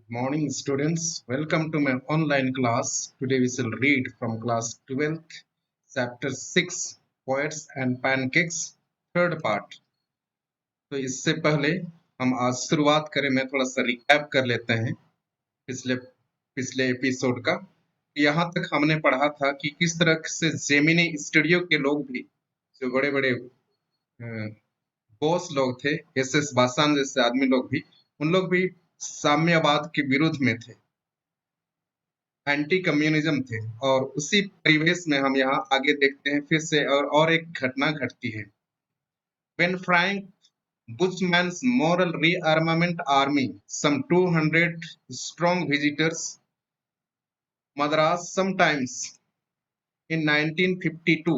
Morning students, welcome to my online class. Today we shall read from class 12th, chapter 6, Poets and Pancakes, third part. तो इससे पहले हम आज शुरुआत करें, मैं थोड़ा सा रिकैप कर लेते हैं पिछले पिछले एपिसोड का। यहाँ तक हमने पढ़ा था कि किस तरह से जेमिनी स्टूडियो के लोग भी, जो बड़े बड़े बॉस लोग थे, एस बासान जैसे आदमी लोग भी, उन लोग भी साम्यवाद के विरुद्ध में थे, एंटी कम्युनिज्म थे। और उसी परिवेश में हम यहाँ आगे देखते हैं फिर से और एक घटना घटती है। When Frank Bushman's moral rearmament army, some 200 strong visitors Madras sometimes in 1952,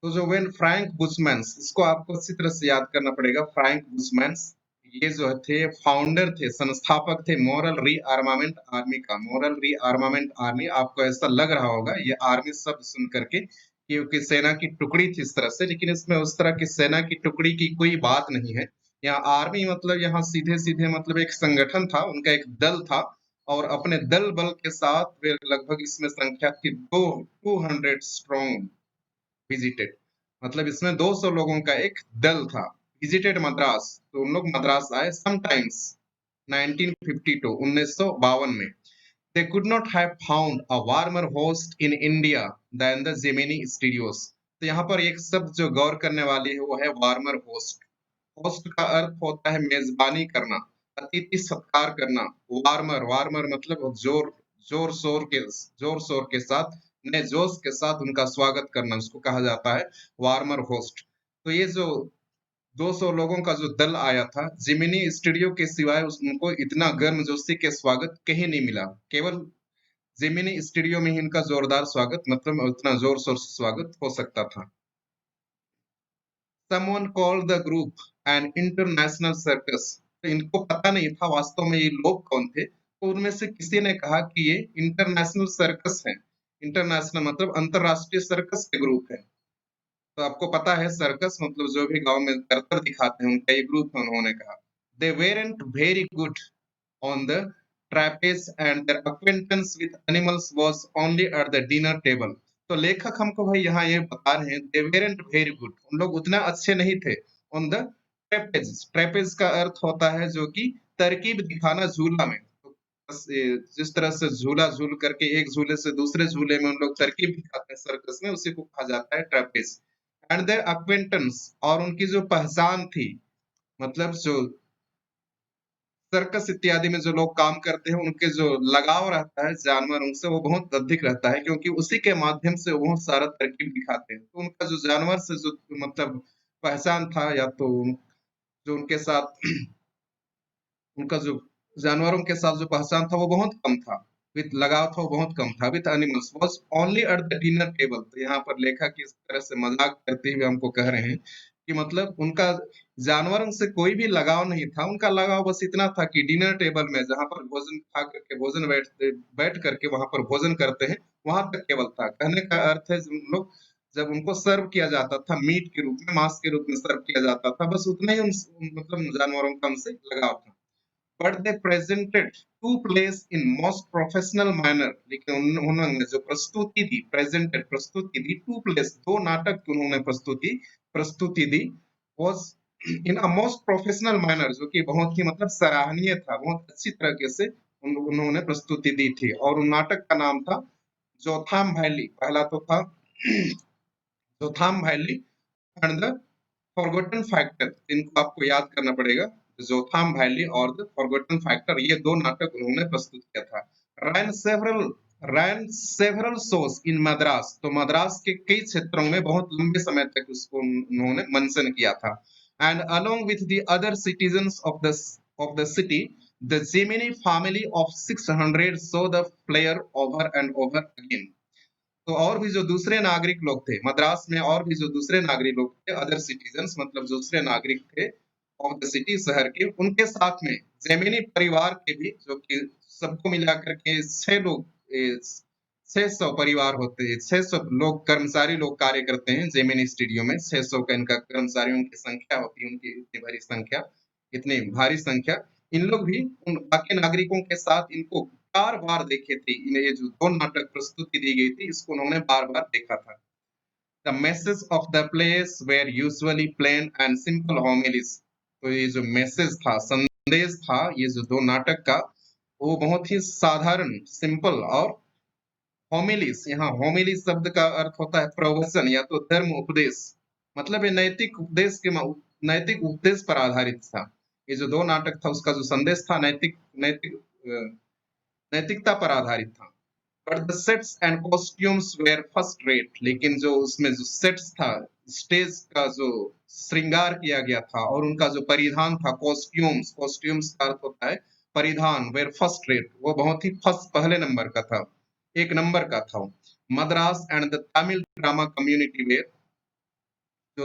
तो जो वेन फ्रैंक बुशमैन्स, इसको आपको अच्छी तरह से याद करना पड़ेगा। फ्रैंक बुशमैन्स ये जो थे फाउंडर थे, संस्थापक थे मॉरल रीआर्मामेंट आर्मी का। मॉरल रीआर्मामेंट आर्मी, आपको ऐसा लग रहा होगा ये आर्मी शब्द सुन करके क्योंकि सेना की टुकड़ी थी इस तरह से, लेकिन इसमें उस तरह की सेना की टुकड़ी की कोई बात नहीं है। यहाँ आर्मी मतलब यहाँ सीधे सीधे मतलब एक संगठन था, उनका एक दल था, और अपने दल बल के साथ वे लगभग इसमें संख्या थी 200 स्ट्रॉन्ग विजिटेड, मतलब इसमें 200 लोगों का एक दल था। विजिटेड मद्रास, तो उन लोग मद्रास आए समटाइम्स 1952, 1952 में। They could not have found a warmer host in India than the Gemini Studios. तो यहाँ पर एक शब्द जो गौर करने वाली है वो है वार्मर होस्ट। होस्ट का अर्थ होता है मेजबानी करना, अतिथि सत्कार करना। वार्मर, वार्मर मतलब जोर शोर के साथ, नए जोश के साथ उनका स्वागत करना, उसको कहा जाता है वार्मर होस्ट। तो ये जो 200 लोगों का जो दल आया था, जिमिनी स्टूडियो के सिवाय उनको इतना गर्मजोशी के स्वागत कहीं नहीं मिला। केवल जिमिनी स्टूडियो में ही इनका जोरदार स्वागत, मतलब उतना जोर शोर से स्वागत हो सकता था। Someone called the group an international circus. तो इनको पता नहीं था वास्तव में ये लोग कौन थे, तो उनमें से किसी ने कहा कि ये इंटरनेशनल सर्कस है। इंटरनेशनल मतलब अंतरराष्ट्रीय सर्कस के ग्रुप है। तो आपको पता है सर्कस मतलब जो भी गांव में करतब दिखाते हैं उनका ये ग्रुप है, उन्होंने कहा। They weren't very good on the trapeze and their acquaintance with animals was only at the dinner table. तो लेखक हमको भाई यहाँ ये बता रहे हैं they weren't very good, उन लोग उतना अच्छे नहीं थे on the trapeze। trapeze का अर्थ होता है जो कि तरकीब दिखाना झूला में। तो जिस तरह से झूला झूल करके एक झूले से दूसरे झूले में उन लोग तरकीब दिखाते हैं सर्कस में, उसी को कहा जाता है ट्रेपेज। एंड देयर अक्वेंटेंस, और उनकी जो पहचान थी, मतलब जो सर्कस इत्यादि में जो लोग काम करते हैं उनके जो लगाव रहता है जानवरों से वो बहुत अधिक रहता है, क्योंकि उसी के माध्यम से वो बहुत सारा तरकीब दिखाते हैं। तो उनका जो जानवर से जो मतलब पहचान था, या तो जो उनके साथ उनका जो जानवरों के साथ जो पहचान था वो बहुत कम था, विद लगाव था वो बहुत कम था। With animals was only at the dinner table. तो यहाँ पर लेखक इस तरह से मजाक करते हुए हमको कह रहे हैं कि मतलब उनका जानवरों से कोई भी लगाव नहीं था, उनका लगाव बस इतना था कि डिनर टेबल में जहाँ पर भोजन खा करके भोजन बैठ करके वहां पर भोजन करते हैं, वहां तक केवल था। कहने का अर्थ है उन लोग जब उनको सर्व किया जाता था मीट के रूप में, मांस के रूप में सर्व किया जाता था, बस उतना ही मतलब जानवरों का उनसे लगाव था। But they presented two plays in most professional manner। लेकिन उन्होंने जो प्रस्तुति दी, presented प्रस्तुति दी, two plays दो नाटक उन्होंने प्रस्तुति दी was in a most professional manner, जो कि बहुत ही मतलब सराहनीय था, बहुत अच्छी तरीके से उन्होंने प्रस्तुति दी थी। और उन नाटक का नाम था जोथाम वैली। पहला तो था Jotham valley and the forgotten factor, इनको आपको याद करना पड़ेगा। जोथाम वैली और द फॉरगॉटन फैक्टर, ये दो नाटक उन्होंने प्रस्तुत किया था। Ran several ran several shows in Madras, तो मद्रास के कई क्षेत्रों में बहुत लंबे समय तक उसको उन्होंने मंचन किया था। And along with the other citizens of the city, the Gemini family of 600 so the player over and over again. तो और भी जो दूसरे नागरिक लोग थे मद्रास में, और भी जो दूसरे नागरिक लोग थे, अदर सिटीजन्स मतलब दूसरे नागरिक थे ऑफ द सिटी, शहर के, उनके साथ में जेमिनी परिवार के भी, जो कि सबको मिलाकर के 6 लोग, 600 परिवार होते हैं, 600 लोग, कर्मचारी लोग कार्य करते हैं जेमिनी स्टूडियो में। 600 का इनका कर्मचारियों की संख्या होती है, उनकी इतनी भारी संख्या, इतनी भारी संख्या। इन लोग भी उन बाकी नागरिकों के साथ इनको बार-बार देखे थे। इन्हें ये जो 2 नाटक प्रस्तुति दी गई थी, इसको उन्होंने बार-बार देखा था। The message of the plays were usually plain and simple homilies. तो ये जो मैसेज था, संदेश था, ये जो 2 नाटक का, वो बहुत ही साधारण, सिंपल और होमिलीज, यहाँ होमिली शब्द का अर्थ होता है प्रवचन या तो धर्म उपदेश। मतलब ये नैतिक उपदेश पर आधारित था। ये जो 2 नाटक था उसका जो संदेश था नैतिकता पर आधारित था। But the sets and costumes were first rate, लेकिन जो उसमें जो सेट्स था, स्टेज का जो श्रृंगार किया गया था और उनका जो परिधान था, कॉस्ट्यूम्स का अर्थ होता है परिधान, वेर फर्स्ट रेट, वो बहुत ही फर्स्ट पहले नंबर का था, 1 नंबर का था। Madras and the Tamil drama community were, जो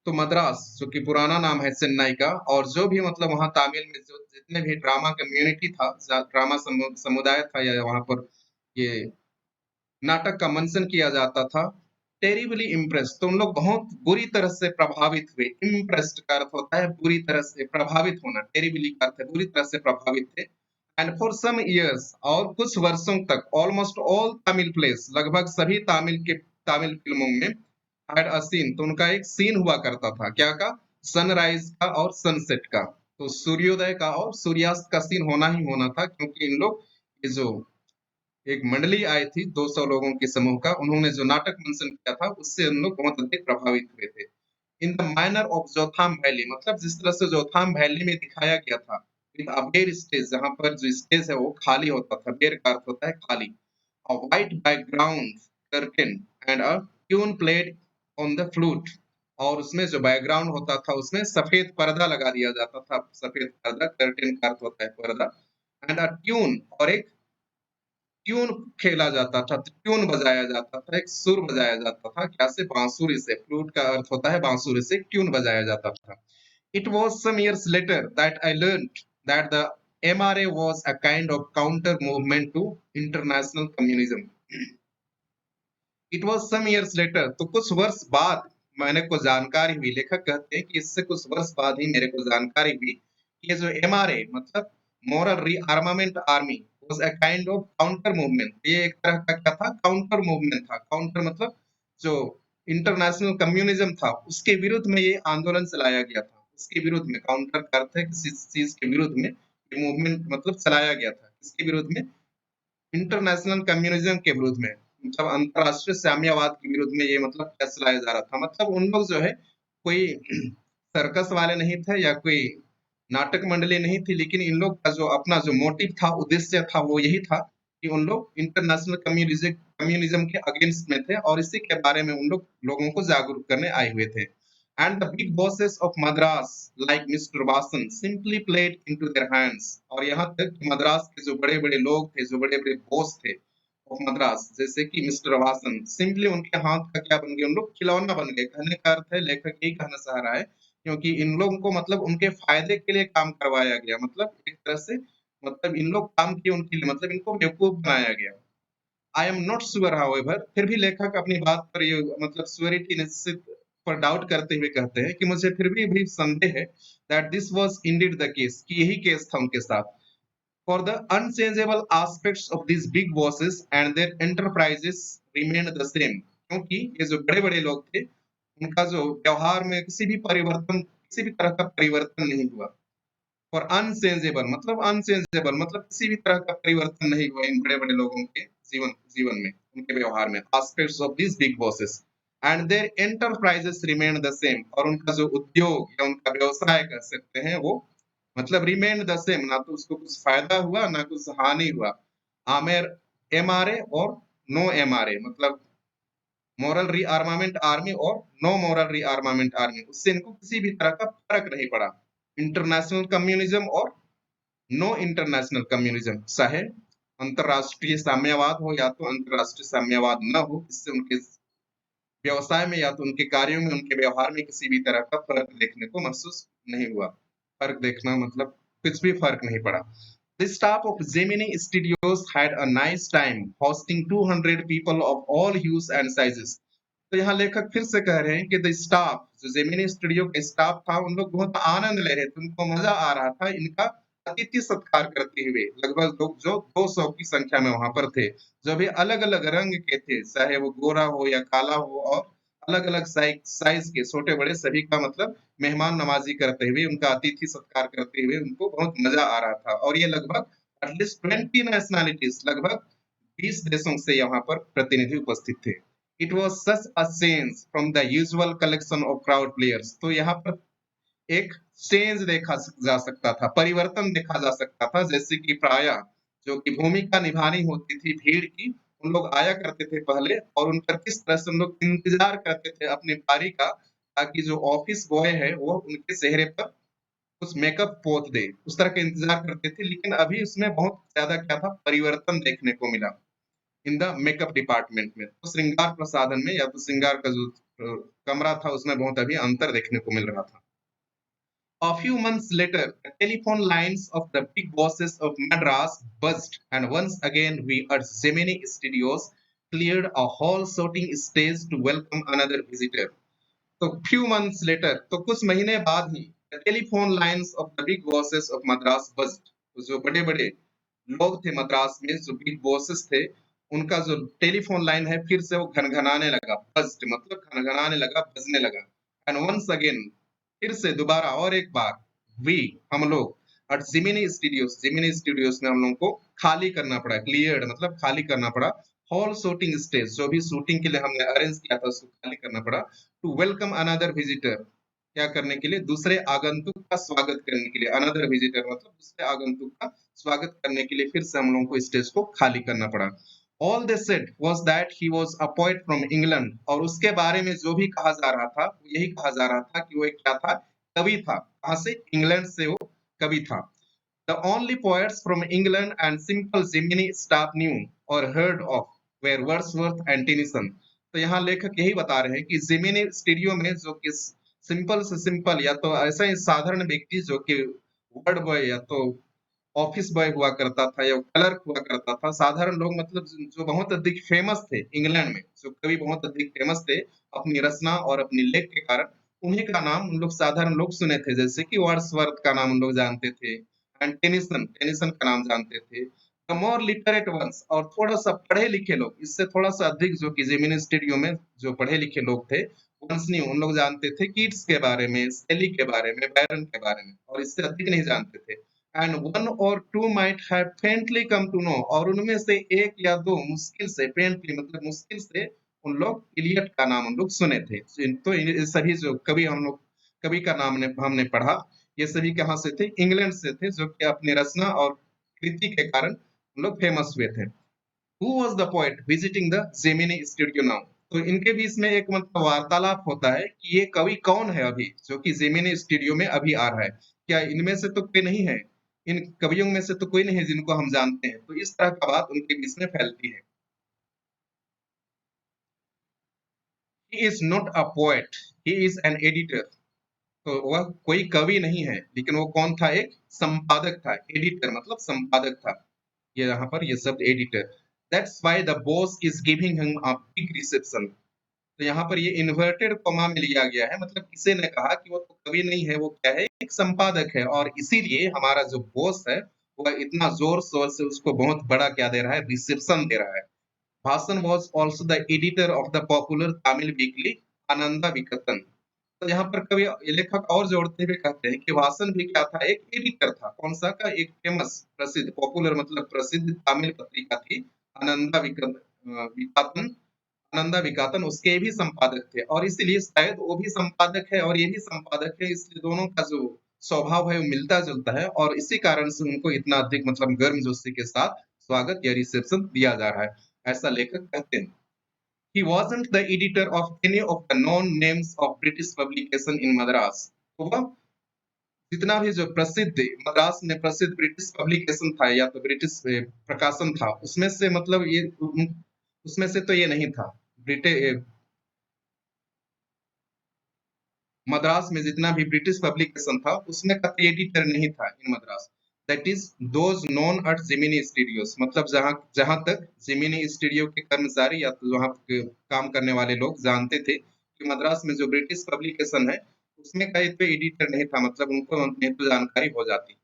तो मद्रास जो कि पुराना नाम है चेन्नई का, और जो भी मतलब वहाँ तमिल में जो जितने भी ड्रामा कम्युनिटी था, ड्रामा समुदाय था या वहाँ पर ये नाटक का मंचन किया जाता था, टेरिबली इम्प्रेस, तो उन लोग बहुत बुरी तरह से प्रभावित हुए। इम्प्रेस्ड का अर्थ होता है बुरी तरह से प्रभावित होना, टेरिबली का अर्थ है बुरी तरह से प्रभावित थे। एंड फॉर सम इयर्स, और कुछ वर्षों तक, ऑलमोस्ट ऑल तमिल प्लेस, लगभग सभी तमिल फिल्मों में हैड अ सीन, तो उनका एक सीन हुआ करता था, क्या का? सनराइज का और सनसेट का। तो सूर्योदय का और सूर्यास्त का सीन होना ही होना था, क्योंकि इन लोग ये जो एक मंडली आई थी 200 लोगों के समूह का, उन्होंने जो नाटक मंचन किया था उससे हम लोग बहुत अधिक प्रभावित हुए थे। In the manner of Jotham valley, मतलब जिस तरह से जोथाम वैली में दिखाया गया था, विद अ बेयर स्टेज, जहाँ पर जो स्टेज है वो खाली होता था, बेयर का अर्थ होता है खाली, a white background curtain and a tune played on the flute, और उसमें जो बैकग्राउंड होता था उसमें सफेद पर्दा लगा दिया जाता था, सफेद पर्दा, कर्टेन का अर्थ होता है पर्दा, एंड अ ट्यून, और एक ट्यून खेला जाता था, ट्यून बजाया जाता था, एक सुर बजाया जाता था, क्या से? बांसुरी से। फ्लूट का अर्थ होता है बांसुरी से, ट्यून बजाया जाता था। It was some years later that I learned that the MRA was a kind of counter movement to international communism. It was some years later, तो कुछ वर्ष बाद मैंने को जानकारी हुई, लेखक कहते हैं कि इससे कुछ वर्ष बाद ही मेरे को जानकारी हुई कि ये जो MRA मतलब moral rearmament army was a kind of counter movement, ये एक तरह का क्या था? काउंटर मूवमेंट था। काउंटर मतलब जो इंटरनेशनल कम्युनिज्म था उसके विरुद्ध में ये आंदोलन चलाया गया था, उसके विरुद्ध में। काउंटर का अर्थ है किसी चीज के विरुद्ध में ये मूवमेंट मतलब चलाया गया था, किसके विरुद्ध में? इंटरनेशनल कम्युनिज्म के विरुद्ध में, मतलब अंतरराष्ट्रीय साम्यवाद के विरुद्ध में ये मतलब क्या चलाया जा रहा था। मतलब उन लोग जो है कोई सर्कस वाले नहीं थे या कोई नाटक मंडली नहीं थी, लेकिन इन लोग का जो अपना जो मोटिव था, उद्देश्य था, वो यही था कि उन लोग इंटरनेशनल कम्युनिज्म के अगेंस्ट में थे और इसी के बारे में उन लोग लोगों को जागरूक करने आए हुए थे। And the big bosses of Madras like mister Vasan simply played into their hands, और यहाँ तक कि मद्रास के जो बड़े-बड़े लोग थे, जो बड़े-बड़े बॉस थे ऑफ मद्रास, जैसे कि मिस्टर वासन, सिंपली उनके हाथ का क्या बन गए? उन लोग खिलौना बन गए। कहने का अर्थ है, लेखक यही कहना चाह रहा है, क्योंकि इन लोगों को मतलब उनके फायदे के लिए काम करवाया गया, मतलब एक तरह से मतलब इन लोग काम किए उनके लिए, मतलब इनको बेवकूफ बनाया गया। I am not sure however, फिर भी लेखक अपनी बात पर ये मतलब श्योरिटी निश्चित पर डाउट करते हुए कहते हैं कि मुझे फिर भी संदेह है that this was indeed the case, कि यही केस था उनके साथ। For the unchangeable aspects of these big bosses and their enterprises remain the same, क्योंकि ये जो बड़े-बड़े लोग थे, उनका जो व्यवहार में किसी भी तरह का परिवर्तन नहीं हुआ। और अनचेंजेबल मतलब किसी भी तरह का परिवर्तन नहीं हुआ इन बड़े-बड़े लोगों के जीवन जीवन में, उनके व्यवहार में। Aspects of this big bosses and their enterprises remain the same, और उनका जो उद्योग या उनका व्यवसाय कह सकते हैं वो मतलब रिमेन द सेम, ना तो उसको कुछ फायदा हुआ ना कुछ हानि हुआ। आमेर एमआरए और नो एमआरए, मतलब मोरल रीआर्मामेंट आर्मी और नो मोरल रीआर्मामेंट आर्मी, उससे इनको किसी भी तरह का फर्क नहीं पड़ा। इंटरनेशनल कम्युनिज्म और नो इंटरनेशनल कम्युनिज्म, चाहे अंतरराष्ट्रीय साम्यवाद हो या तो अंतरराष्ट्रीय साम्यवाद न हो, इससे उनके व्यवसाय में या तो उनके कार्यों में, उनके व्यवहार में किसी भी तरह का फर्क देखने को महसूस नहीं हुआ। फर्क देखना मतलब कुछ भी फर्क नहीं पड़ा। The staff of Gemini Studios had a nice time hosting 200 people of all hues and sizes. तो यहाँ लेखक फिर से कह रहे हैं कि द स्टाफ, जो जेमिनी स्टूडियो का स्टाफ था, उन लोग बहुत आनंद ले रहे थे, उनको मजा आ रहा था इनका अतिथि सत्कार करते हुए लगभग लोग जो 200 की संख्या में वहां पर थे, जो भी अलग-अलग रंग के थे, चाहे वो गोरा हो या काला हो और अलग-अलग साइज के छोटे-बड़े सभी का मतलब मेहमान नवाजी करते हुए, उनका अतिथि सत्कार करते हुए उनको बहुत मजा आ रहा था और ये लगभग एटलीस्ट 20 नेशनैलिटीज़ लगभग 20 देशों से यहाँ पर प्रतिनिधि उपस्थित थे। It was such a change from the usual collection of crowd players. तो यहाँ पर एक चेंज देखा जा सकता था, परिवर्तन देखा जा सकता था, जैसे कि प्रायः जो कि भूमिका निभानी होती थी भीड़ की, उन लोग आया करते थे पहले और उन पर किस तरह से उन लोग इंतज़ार करते थे अपनी बारी का, ताकि जो ऑफिस बॉय है, वो उनके चेहरे पर कुछ मेकअप पोत दे, उस तरह का इंतज़ार करते थे। लेकिन अभी उसमें बहुत ज़्यादा क्या था, परिवर्तन देखने को मिला इन द मेकअप डिपार्टमेंट में। तो श्रृंगार प्रसाधन में या तो श्रृंगार का जो कमरा था, उसमें बहुत अभी अंतर देखने को मिल रहा था। A few months later, the telephone lines of the big bosses of Madras buzzed, and once again we at Gemini Studios cleared a whole shooting stage to welcome another visitor. तो few months later, तो कुछ महीने बाद ही the telephone lines of the big bosses of Madras buzzed, तो जो बड़े-बड़े लोग थे मद्रास में, जो बिग बॉसेस थे, उनका जो टेलीफोन लाइन है फिर से वो घनघनाने लगा, बज्ड मतलब घनघनाने लगा, बजने लगा। एंड वंस अगेन फिर से दोबारा और एक बार वी हम लोग और जिमिनी स्टूडियोज में हम लोगों को खाली करना पड़ा, क्लियर्ड मतलब खाली करना पड़ा, हॉल शूटिंग स्टेज जो भी शूटिंग के लिए हमने अरेंज किया था उसको खाली करना पड़ा, टू वेलकम अनदर विजिटर, क्या करने के लिए, दूसरे आगंतुक का स्वागत करने के लिए, अनदर विजिटर मतलब दूसरे आगंतुक का स्वागत करने के लिए फिर से हम लोगों को स्टेज को खाली करना पड़ा। All they said was that he was a poet from England, और उसके बारे में जो भी कहा जा रहा था, यही कहा जा रहा था कि वो एक क्या था, कवि था। कहाँ से? इंग्लैंड से वो कवि था। The only poets from England and simple Gemini staff knew or heard of were Wordsworth and Tennyson। तो यहाँ लेखक यही बता रहे हैं कि जिमिनी स्टूडियो में जो कि सिंपल से सिंपल या तो ऐसा ही साधारण व्यक्ति जो कि वर्ड बॉय या तो ऑफिस बॉय हुआ करता था या क्लर्क हुआ करता था, साधारण लोग मतलब जो बहुत अधिक फेमस थे इंग्लैंड में, जो कवि बहुत अधिक फेमस थे अपनी रचना और अपनी लेख के कारण, उन्हीं का नाम उन लोग साधारण लोग सुने थे, जैसे कि वर्ड्सवर्थ का नाम उन लोग जानते थे एंड टेनिसन टेनिसन का नाम जानते थे। द मोर लिटरेट वंस, और थोड़ा सा पढ़े लिखे लोग, इससे थोड़ा सा अधिक जो कि जेमिनी स्टूडियो में जो पढ़े लिखे लोग थे, वंस नहीं उन लोग जानते थे कीट्स के बारे में, शेली के बारे में, बैरन के बारे में, और इससे अधिक नहीं जानते थे। एंड वन और two might have faintly come to know, और उनमें से एक या दो मुश्किल से, फेंटली मतलब मुश्किल से, उन लोग इलियट का नाम उन लोग सुने थे। तो ये सभी जो कवि हम लोग कवि का नाम हमने पढ़ा, ये सभी कहाँ से थे? इंग्लैंड से थे, जो कि अपनी रचना और कृति के कारण हम लोग फेमस हुए थे। Who was the poet visiting the Gemini studio now? तो इनके बीच में एक मतलब वार्तालाप होता है कि ये कवि कौन है अभी जो कि जेमिनी स्टूडियो में अभी आ रहा है। क्या इनमें से तो कोई नहीं है, इन कवियों में से तो कोई नहीं है जिनको हम जानते हैं। तो इस तरह का बात उनके बीच में फैलती है। He is not a poet, he is an editor. तो वह कोई कवि नहीं है, लेकिन वो कौन था? एक संपादक था। एडिटर मतलब संपादक था। ये यहाँ पर ये शब्द editor. That's why the boss is giving him a big reception. तो यहाँ पर ये इन्वर्टेड कॉमा में लिया गया है, मतलब किसी ने कहा कि वो तो कवि नहीं है, वो क्या है? एक संपादक है, और इसीलिए हमारा जो बॉस है वह इतना जोर शोर से उसको बहुत बड़ा क्या दे रहा है? रिसेप्शन दे रहा है। भासन was also the editor of the popular Tamil weekly Ananda विकतन। तो यहाँ पर कवि लेखक और जोड़ते हुए कहते हैं कि वासन भी क्या था? एक एडिटर था। कौन सा का? एक फेमस प्रसिद्ध, पॉपुलर मतलब प्रसिद्ध तमिल पत्रिका थी आनंदा विकातन। आनंदा विकातन उसके भी संपादक थे, और इसलिए शायद वो भी संपादक है और ये भी संपादक है, इसलिए दोनों का जो स्वभाव है वो मिलता जुलता है, और इसी कारण से उनको इतना अधिक मतलब गर्मजोशी के साथ स्वागत या रिसेप्शन दिया जा रहा है, ऐसा लेखक कहते हैं। He wasn't the editor of any of the known names of British publication in Madras। तो वह जितना भी जो प्रसिद्ध मद्रास में प्रसिद्ध ब्रिटिश पब्लिकेशन था या तो ब्रिटिश प्रकाशन था, उसमें से मतलब ये उसमें से तो ये नहीं था। ब्रिटिश मद्रास में जितना भी ब्रिटिश पब्लिकेशन था, उसमें का एडिटर नहीं था in Madras. That is those known at Gemini studios, मतलब जहां जहां तक जिमिनी स्टूडियो के कर्मचारी या तो वहां के काम करने वाले लोग जानते थे कि मद्रास में जो ब्रिटिश पब्लिकेशन है, उसमें का तो एडिटर नहीं था, मतलब उनको नहीं तो जानकारी हो जाती।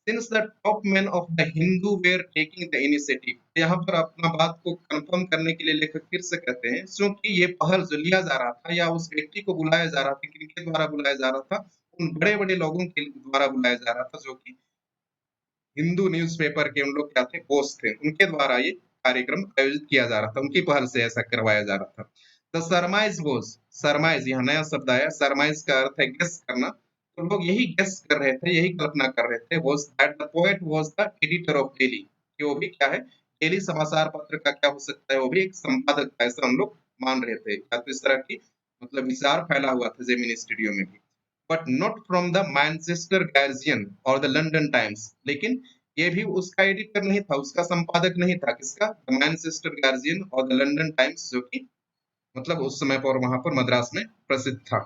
Since the top man of the Hindu were taking the initiative. यहाँ पर अपना बात को कंफर्म करने के लिए लेखक फिर से कहते हैं, क्योंकि ये पहल जो लिया जा रहा था या उस व्यक्ति को बुलाया जा रहा था, किनके द्वारा बुलाया जा रहा था, उन बड़े-बड़े लोगों के द्वारा बुलाया जा रहा था, जो कि हिंदू न्यूज़पेपर के उन लोग क्या थे, बोस थे। उनके द्वारा ये कार्यक्रम आयोजित किया जा रहा था, उनकी पहल से ऐसा करवाया जा रहा था। द सरमाइज़ वाज़, सरमाइज़ यहाँ नया शब्द आया, सरमाइज़ का अर्थ है गेस करना। तो लोग यही गेस कर रहे थे, यही कल्पना कर रहे थे, was that the poet was the editor of daily, कि वो भी क्या है, डेली समाचार पत्र का क्या हो सकता है, वो भी एक संपादक था, ऐसा हम लोग मान रहे थे। या तो इस तरह की मतलब विचार फैला हुआ था जेमिनी स्टूडियो में भी। But not from the Manchester guardian और द लंदन टाइम्स, लेकिन ये भी उसका एडिटर नहीं था, उसका संपादक नहीं था, किसका, द मैनचेस्टर गार्जियन और द लंदन टाइम्स, जो कि मतलब उस समय पर वहां पर मद्रास में प्रसिद्ध था।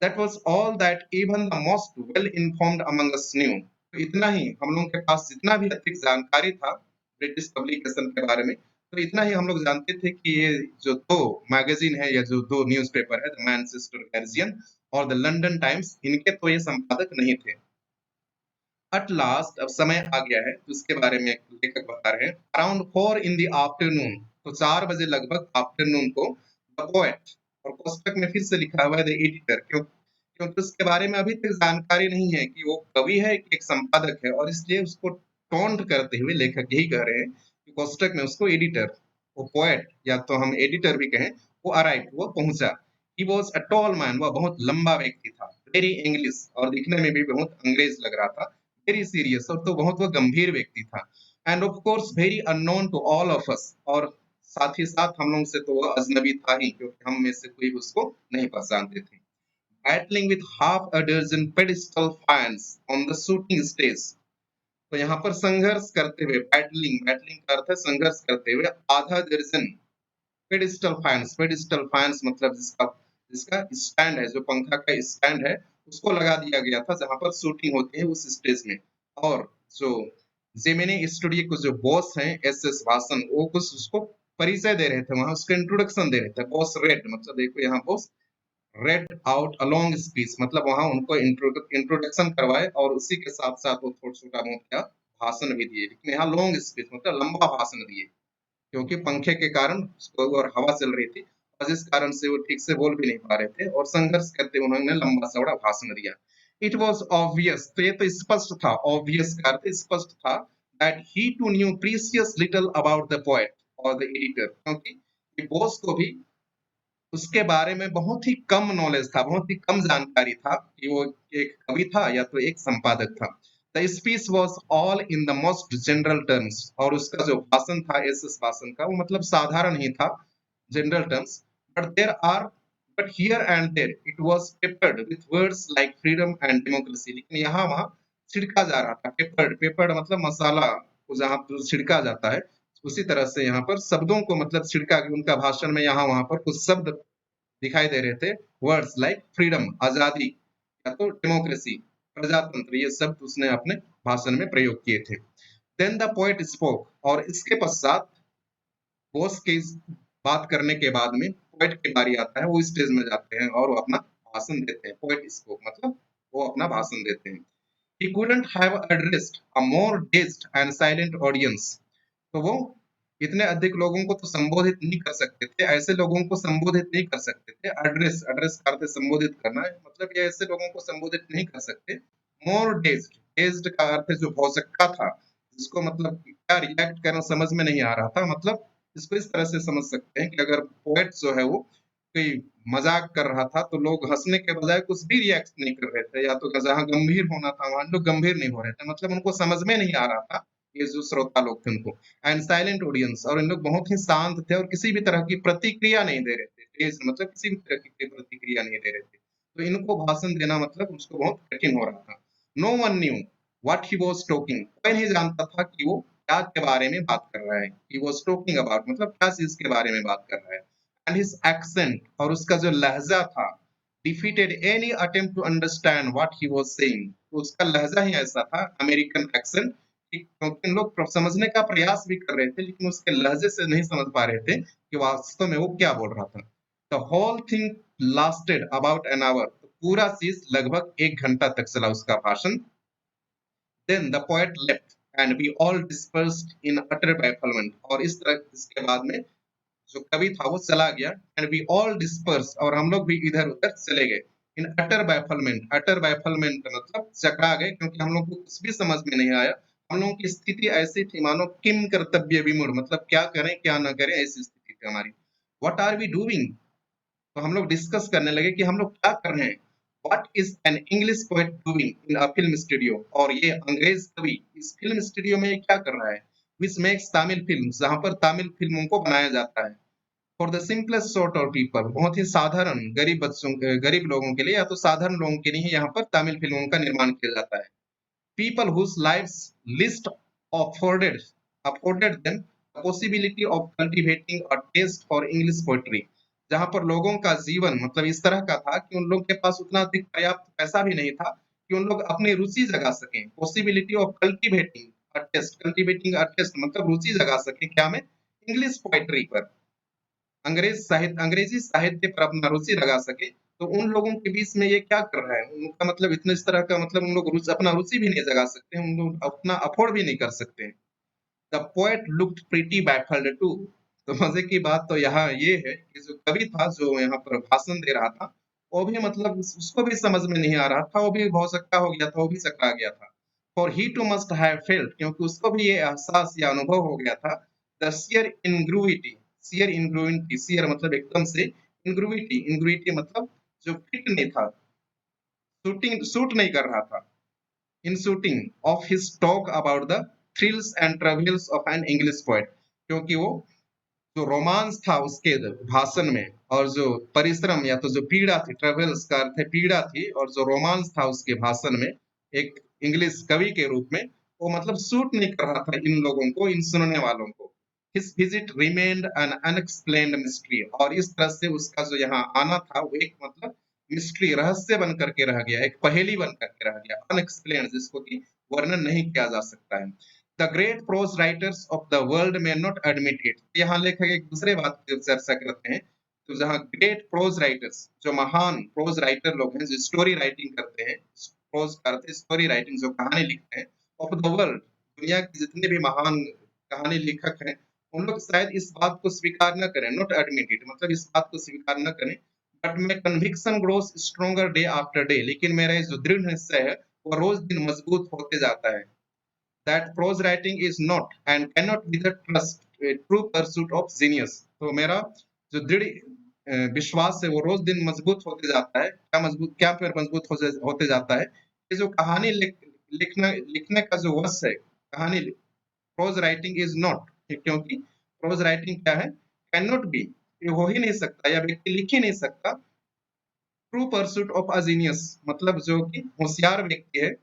That was all that even the most well informed among us new. तो इतना ही हम लोगों के पास जितना भी अधिक जानकारी था ब्रिटिश पब्लिकेशन के बारे में, तो इतना ही हम लोग जानते थे कि ये जो दो मैगजीन है या जो दो न्यूज़पेपर है, द मैनचेस्टर गार्जियन और द लंदन टाइम्स, इनके तो ये संपादक नहीं थे। एट लास्ट अब समय आ गया है, तो इसके बारे में लेखक बता रहे हैं। अराउंड 4 इन द आफ्टरनून, तो 4 बजे लगभग आफ्टरनून को, द पोएट, और पुस्तक में फिर से लिखा हुआ है द एडिटर, क्योंकि उसके बारे में अभी तक जानकारी नहीं है कि वो कवि है कि एक संपादक है, और इसलिए उसको टोंट करते हुए लेखक यही कह रहे हैं कि पुस्तक में उसको एडिटर, वो पोएट या तो हम एडिटर भी कहें, वो अराइव, वो पहुंचा। He was a tall man, वह बहुत लंबा व्यक्ति था, वेरी इंग्लिश, और दिखने में भी बहुत अंग्रेज लग रहा था, वेरी सीरियस, और तो बहुत वो गंभीर व्यक्ति था, and of course very unknown to all of us, और साथ ही साथ हम लोग से तो वह अजनबी था ही, क्योंकि हम में से कोई उसको नहीं पहचानते थे। Battling with half a dozen pedestal fans on the shooting stage, तो यहाँ पर संघर्ष करते हुए, बैटलिंग, बैटलिंग का अर्थ है संघर्ष करते हुए, आधा दर्जन पेडिस्टल फैंस, पेडिस्टल फैंस मतलब जिसका जिसका स्टैंड है, जो पंखा का स्टैंड है, उसको लगा दिया गया था जहां पर शूटिंग होती है उस स्टेज में। और जो जेमिनी स्टूडियो के जो बॉस हैं एस एस वासन, वो कुछ उसको परिचय दे रहे थे, वहां उसको इंट्रोडक्शन दे रहे थे। बॉस रेड मतलब देखो यहाँ boss red out a long speech, मतलब वहां उनको इंट्रोडक्शन करवाए, और उसी के साथ साथ वो थोड़ा छोटा बहुत क्या भाषण भी दिए, लेकिन यहाँ लॉन्ग स्पीच मतलब लंबा भाषण दिए, क्योंकि पंखे के कारण उसको और हवा चल रही थी, और जिस कारण से वो ठीक से बोल भी नहीं पा रहे थे, और संघर्ष करते उन्होंने लंबा चौड़ा भाषण दिया। इट वॉज ऑब्वियस, तो ये तो स्पष्ट था, ऑब्वियस का अर्थ स्पष्ट था, that he too knew precious little about the poet और द एडिटर, क्योंकि बॉस को भी उसके बारे में बहुत ही कम नॉलेज था, बहुत ही कम जानकारी था कि वो एक कवि था या तो एक संपादक था। The speech was all in the most general terms, और उसका जो भाषण था एस एस भाषण का, वो मतलब साधारण ही था, general terms, but there are but here and there it was peppered with words like freedom and democracy, लेकिन यहाँ वहां छिड़का जा रहा था, पेपर्ड, पेपर्ड मतलब मसाला को जहाँ पर छिड़का जाता है, उसी तरह से यहाँ पर शब्दों को मतलब छिड़का के उनका भाषण में यहाँ वहां पर कुछ शब्द दिखाई दे रहे थे, वर्ड्स लाइक फ्रीडम, आजादी, या तो डेमोक्रेसी, प्रजातंत्र, ये शब्द उसने अपने भाषण में प्रयोग किए थे। देन द पोएट स्पोक, और इसके पश्चात बॉस के इस बात करने के बाद में पोएट की बारी आता है, वो स्टेज में जाते हैं और वो अपना भाषण देते हैं। पोएट स्पोक मतलब वो अपना भाषण देते हैं। He couldn't have addressed a more dazed and silent audience, तो वो इतने अधिक लोगों को तो संबोधित नहीं कर सकते थे, ऐसे लोगों को संबोधित नहीं कर सकते थे। एड्रेस, एड्रेस का अर्थ है संबोधित करना है, मतलब ये ऐसे लोगों को संबोधित नहीं कर सकते। मोर डेज्ड, डेज्ड का अर्थ है जो भौचक्का था, जिसको मतलब क्या रिएक्ट करना समझ में नहीं आ रहा था, मतलब इसको इस तरह से समझ सकते हैं कि अगर पोएट जो है वो कोई मजाक कर रहा था, तो लोग हंसने के बजाय कुछ भी रिएक्ट नहीं कर रहे थे, या तो जहाँ गंभीर होना था वहां लोग गंभीर नहीं हो रहे थे, मतलब उनको समझ में नहीं आ रहा था, ये जो श्रोता लोग थे उनको। एंड साइलेंट ऑडियंस, और इन लोग बहुत ही शांत थे और किसी भी तरह की प्रतिक्रिया नहीं दे रहे थे, तेज मतलब किसी भी तरह की प्रतिक्रिया नहीं दे रहे थे, तो इनको भाषण देना मतलब उसको बहुत कठिन हो रहा था। No one knew what he was talking, कोई नहीं जानता था कि वो क्या के बारे में बात कर रहा है, ही वाज टॉकिंग अबाउट मतलब क्या चीज के बारे में बात कर रहा है। एंड हिज एक्सेंट, और उसका जो लहजा था, defeated any attempt to understand what he was saying, तो उसका लहजा ही ऐसा था, अमेरिकन एक्सेंट, क्योंकि लोग समझने का प्रयास भी कर रहे थे, लेकिन उसके लहजे से नहीं समझ पा रहे थे कि वास्तव में वो क्या बोल रहा था। The whole thing lasted about an hour, पूरा चीज लगभग 1 घंटा तक चला उसका भाषण। Then the poet left and we all dispersed in utter bafflement. और इस तरह इसके बाद में जो कवि था वो चला गया। एंड वी ऑल डिस्पर्स, और हम लोग भी इधर उधर चले गए। इन अटर बैफलमेंट, अटर बैफलमेंट मतलब चकरा गए, क्योंकि हम लोग को कुछ भी समझ में नहीं आया। हम लोगों की स्थिति ऐसी थी मानो किम कर्तव्य विमूढ़, मतलब क्या करें क्या ना करें, ऐसी स्थिति थी हमारी। What are we doing? तो हम लोग डिस्कस करने लगे कि हम लोग क्या कर रहे हैं। What is an English poet doing in a film studio? और ये अंग्रेज कवि इस फिल्म स्टूडियो में ये क्या कर रहा है? विच मेक्स तमिल फिल्म, जहां पर तमिल फिल्मों को बनाया जाता है। For the simplest sort of people, बहुत ही साधारण गरीब बच्चों, गरीब लोगों के लिए या तो साधारण लोगों के लिए यहाँ पर तमिल फिल्मों का निर्माण किया जाता है। People whose lives least afforded afforded them the possibility of cultivating a taste for English poetry। जहाँ पर लोगों का जीवन मतलब इस तरह का था कि उन लोगों के पास उतना अधिक पर्याप्त पैसा भी नहीं था कि उन लोग अपनी रुचि जगा सकें। Possibility of cultivating a taste मतलब रुचि जगा सकें क्या में? इंग्लिश पोएट्री पर, अंग्रेजी साहित्य पर अपना रुचि लगा सके। तो उन लोगों के बीच में ये क्या कर रहा है? उनका मतलब इतना इस तरह का मतलब उन लोग अपना रुचि भी नहीं जगा सकते, उन लोग अपना अफोर्ड भी नहीं कर सकते। The poet looked pretty baffled too. तो मजे की बात तो यहाँ ये है कि जो कवि था जो यहाँ पर भाषण दे रहा था, वो भी मतलब उसको भी समझ में नहीं आ रहा था, वो भी भौचक्का हो गया था, वो भी चकरा गया था। For he too must have felt, क्योंकि उसको भी ये एहसास या अनुभव हो गया था। द शियर इनग्रुइटी, शियर इनग्रुइटी, शियर मतलब एकदम से, इनग्रुइटी, इनग्रुइटी मतलब जो फिट नहीं था, सूट नहीं कर रहा था। इन shooting of his talk about the thrills and travels of an English poet, क्योंकि वो जो रोमांस था उसके भाषण में, और जो परिश्रम या तो जो पीड़ा थी, ट्रेवल्स का अर्थ है पीड़ा थी, और जो रोमांस था उसके भाषण में एक इंग्लिश कवि के रूप में, वो मतलब सूट नहीं कर रहा था इन लोगों को, इन सुनने वालों को। His visit remained an unexplained mystery, और इस तरह से उसका जो यहाँ आना था वो एक मतलब मिस्ट्री, रहस्य बन करके रह गया, एक पहेली बन करके रह गया, अनएक्सप्लेन्ड, जिसको कि वर्णन नहीं किया जा सकता है। The great prose writers of the world may not admit it। यहाँ लेखक एक दूसरे बात की चर्चा करते हैं। तो जहाँ ग्रेट प्रोज राइटर्स, जो महान प्रोज राइटर लोग हैं, जो स्टोरी राइटिंग करते हैं, प्रोज करते हैं स्टोरी राइटिंग, जो कहानी लिखते हैं, ऑफ द वर्ल्ड, दुनिया के जितने भी महान कहानी लेखक हैं, उन लोग शायद इस बात को स्वीकार न करें, नॉट एडमिट इट मतलब इस बात को स्वीकार न करें। But my conviction grows stronger day after day, लेकिन मेरा ये जो दृढ़ निश्चय है वो रोज दिन मजबूत होते जाता है। that prose writing is not and cannot be the true pursuit of genius। तो मेरा जो दृढ़ विश्वास है वो रोज दिन मजबूत होते जाता है। क्या फिर मजबूत होते जाता है कि जो कहानी लिखने का जो वश है, कहानी प्रोज राइटिंग इज नॉट, क्योंकि प्रोज राइटिंग क्या है? कैन नॉट बी, ये हो ही नहीं सकता, या व्यक्ति लिख ही नहीं सकता। True pursuit of a genius मतलब जो कि होशियार व्यक्ति है,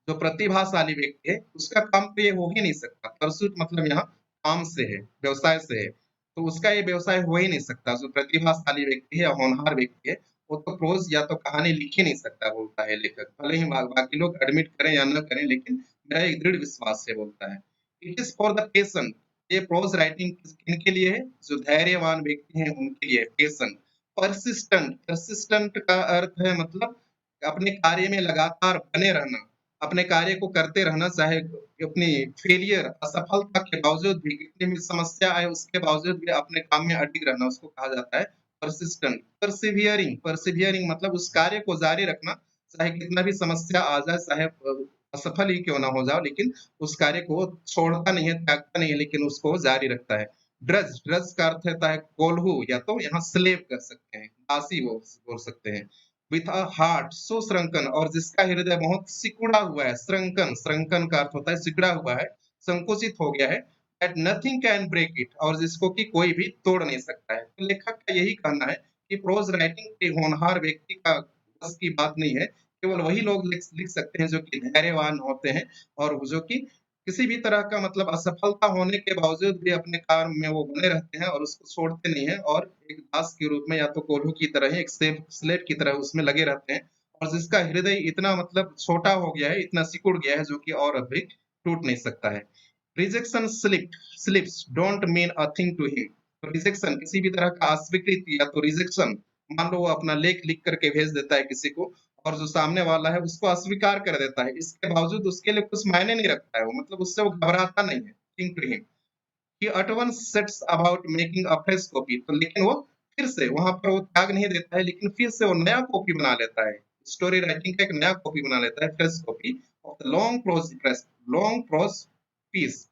जो प्रतिभाशाली व्यक्ति है, उसका काम तो ये हो ही नहीं सकता। परसूट मतलब यहाँ काम से है, व्यवसाय से है, तो उसका ये व्यवसाय हो ही नहीं सकता। जो प्रतिभाशाली व्यक्ति है या होनहार व्यक्ति है, वो तो प्रोज या तो कहानी लिख ही नहीं सकता, बोलता है लेखक। भले ही बाकी लोग एडमिट करें या न करें, लेकिन मेरा एक दृढ़ विश्वास से बोलता है। It is for the patient, ये प्रोज राइटिंग किनके लिए है? जो धैर्यवान व्यक्ति हैं उनके लिए। पेशेंट, परसिस्टेंट, परसिस्टेंट का अर्थ है मतलब अपने कार्य में लगातार बने रहना, अपने कार्य को करते रहना, चाहे अपनी फेलियर, असफलता के बावजूद भी, कितनी भी समस्या आए उसके बावजूद भी अपने काम में अडिग रहना, उसको कहा जाता है परसिस्टेंट। परसिवियरिंग, परसिवियरिंग मतलब उस कार्य को जारी रखना, चाहे कितना भी समस्या आ जाए, चाहे असफल ही क्यों ना हो जाओ, लेकिन उस कार्य को छोड़ता नहीं है, त्यागता नहीं है, लेकिन उसको जारी रखता है। ड्रज, ड्रज का अर्थ होता है कोल्हू, या तो यहाँ स्लेव कर सकते हैं, दासी बोल सकते हैं। विथ अ हार्ट सो श्रंकन, और जिसका हृदय बहुत सिकुड़ा हुआ है। श्रंकन, श्रंकन का अर्थ होता है सिकुड़ा हुआ है, संकुचित हो गया है। That nothing can break it, और जिसको कि कोई भी तोड़ नहीं सकता है। तो लेखक का यही कहना है कि प्रोज राइटिंग के होनहार व्यक्ति का बस की बात नहीं है, केवल वही लोग लिख सकते हैं जो कि धैर्यवान होते हैं, और जो कि किसी भी तरह का मतलब असफलता होने के बावजूद भी अपने काम में वो बने रहते हैं और उसको छोड़ते नहीं है, और एक दास के रूप में या तो कोल्हू की तरह ही, एक स्लेव की तरह उसमें लगे रहते हैं। और जिसका हृदय इतना मतलब छोटा हो गया है, इतना सिकुड़ गया है, जो कि और अभी टूट नहीं सकता है। Rejection slips don't mean a thing to him. तो रिजेक्शन किसी भी तरह का अस्वीकृति या तो रिजेक्शन, मान लो वो अपना लेख लिख करके भेज देता है किसी को, और जो सामने वाला है उसको अस्वीकार कर देता है। इसके बावजूद उसके लिए कुछ मायने नहीं रखता है वो, मतलब उससे वो घबराता नहीं है। Think to him, he at once sets about making a fresh copy, तो लेकिन वो फिर से वहां पर वो त्याग नहीं देता है, लेकिन फिर से वो नया कॉपी बना लेता है। स्टोरी राइटिंग का एक नया कॉपी बना लेता है, fresh copy of the long prose piece,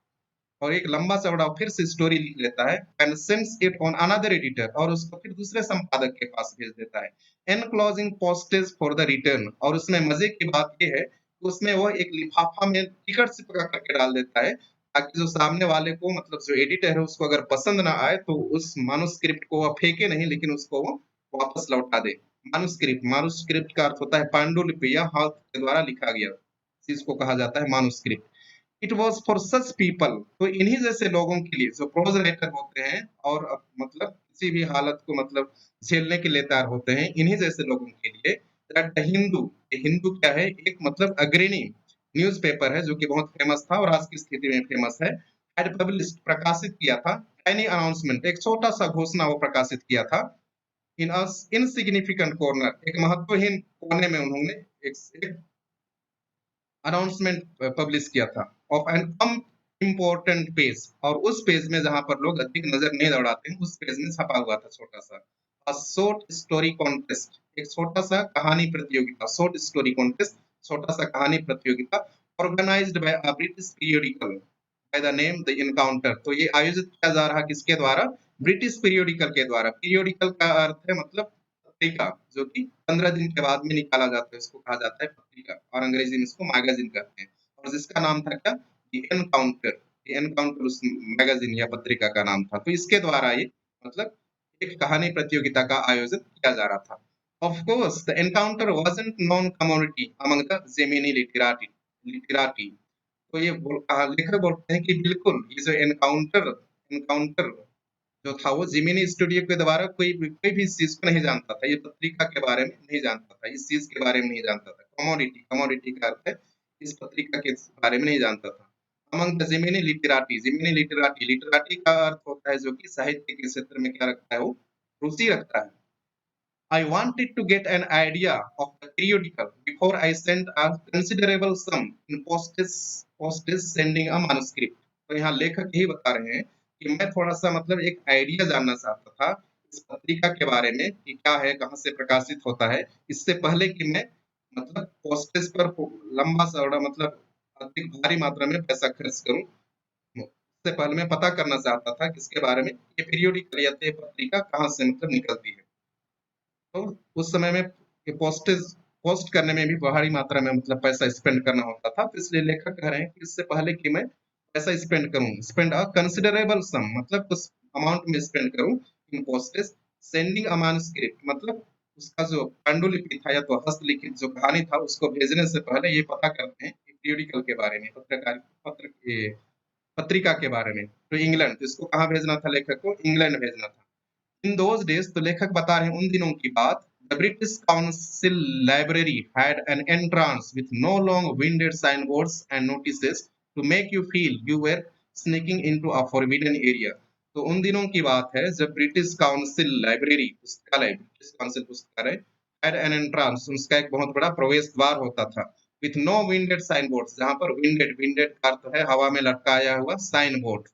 और एक लंबा चौड़ा फिर से स्टोरी लिख लेता है, and sends it on another editor, और उसको फिर दूसरे संपादक के पास भेज देता है। Enclosing postage for the return, और उसमें मजे की बात यह है कि उसमें वो एक लिफाफा में टिकट चिपका करके डाल देता है, ताकि जो सामने वाले को, मतलब जो एडिटर है, उसको अगर पसंद ना आए तो उस मानुस्क्रिप्ट को वो फेंके नहीं, लेकिन उसको वो वापस लौटा दे। मानुस्क्रिप्ट का अर्थ होता है पांडुलिपि या हाथ के द्वारा लिखा गया, जिसको कहा जाता है manuscript. It was for such people, तो इन्हीं जैसे लोगों के लिए जो प्रोज राइटर होते हैं और मतलब किसी भी हालत को मतलब झेलने के लिए तैयार होते हैं, इन्हीं जैसे लोगों के लिए दैट द हिंदू, हिंदू क्या है, एक मतलब अग्रणी न्यूज़पेपर है जो कि बहुत फेमस था और आज की स्थिति में फेमस है, हैड पब्लिश्ड, प्रकाशित किया था, एनी अनाउंसमेंट, एक छोटा सा घोषणा वो प्रकाशित किया था, इन अ इनसिग्निफिकेंट कॉर्नर, एक महत्वहीन कोने में उन्होंने एक अनाउंसमेंट पब्लिश किया था ऑफ एन इम्पोर्टेंट पेज, और उस पेज में जहां पर लोग अधिक नजर नहीं दौड़ाते हैं, उस पेज में छपा हुआ था छोटा सा अ शॉर्ट स्टोरी कॉन्टेस्ट, एक छोटा सा कहानी प्रतियोगिता, शॉर्ट स्टोरी कॉन्टेस्ट, छोटा सा कहानी प्रतियोगिता, organised by a British periodical by the name the Encounter, तो ये आयोजित किया जा रहा किसके द्वारा, ब्रिटिश पीरियोडिकल के द्वारा। पीरियोडिकल का अर्थ है मतलब पत्रिका, जो कि 15 दिन के बाद में निकाला जाता है, इसको कहा जाता है पत्रिका, और अंग्रेजी में इसको मैगजीन कहते हैं, और जिसका नाम था क्या, एनकाउंटर, एनकाउंटर उस मैगजीन या पत्रिका का नाम था। तो इसके द्वारा ये मतलब एक कहानी प्रतियोगिता का आयोजन किया जा रहा था। Of course the encounter wasn't non commodity among the Gemini literati, तो ये लेखक बोलते हैं कि बिल्कुल ये जो एनकाउंटर एनकाउंटर जो था वो जिमिनी स्टूडियो के द्वारा कोई भी इस चीज को नहीं जानता था, ये पत्रिका के बारे में नहीं जानता था, इस चीज के बारे में नहीं जानता था। कमोडिटी, कमोडिटी का अर्थ है इस पत्रिका के बारे में नहीं जानता था। अमंग द जिमिनी लिटराटी, जिमिनी लिटराटी, लिटराटी का अर्थ होता है जो कि साहित्य के क्षेत्र में क्या रखता है, वो रुचि रखता है। I wanted to get an idea of the periodical before I sent a considerable sum in postage sending a manuscript. तो यहाँ लेखक यही बता रहे हैं कि मैं थोड़ा सा मतलब एक आइडिया जानना चाहता था इस पत्रिका के बारे में कि क्या है, कहाँ से प्रकाशित होता है, इससे पहले कि मैं मतलब पोस्टेज पर लंबा चौड़ा मतलब अधिक भारी मात्रा में पैसा खर्च करूं, उससे पहले मैं पता करना चाहता था किसके बारे में, ये पीरियोडिकल या ये पत्रिका कहाँ से मतलब निकलती है। तो उस समय में ये पोस्ट करने में भी भारी मात्रा में मतलब पैसा स्पेंड करना होता था, तो इसलिए लेखक कह रहे हैं कि इससे पहले कि मैं पैसा स्पेंड करूं, स्पेंड अ कंसिडरेबल सम, मतलब कुछ अमाउंट में स्पेंड करूं इन पोस्टेज सेंडिंग अ मैन्युस्क्रिप्ट, मतलब उसका जो पांडुलिपि था या तो हस्तलिखित जो कहानी था उसको भेजने से पहले ये पता करते हैं कि पीरियोडिकल के बारे में, पत्रकार पत्र ये पत्रिका के बारे में, तो इंग्लैंड, तो इसको कहाँ भेजना था लेखक को, इंग्लैंड भेजना था। इन दोज डेज, तो लेखक बता रहे हैं उन दिनों की बात, the British Council library had an entrance with no long winded sign boards and notices to make you feel you were sneaking into a forbidden area. तो उन दिनों की बात है जब ब्रिटिश काउंसिल लाइब्रेरी, पुस्तकालय, ब्रिटिश काउंसिल पुस्तकालय, had an entrance, उसका एक बहुत बड़ा प्रवेश द्वार होता था, with no winded sign boards, जहां पर विंडेड, विंडेड का अर्थ है हवा में लटकाया हुआ साइन बोर्ड,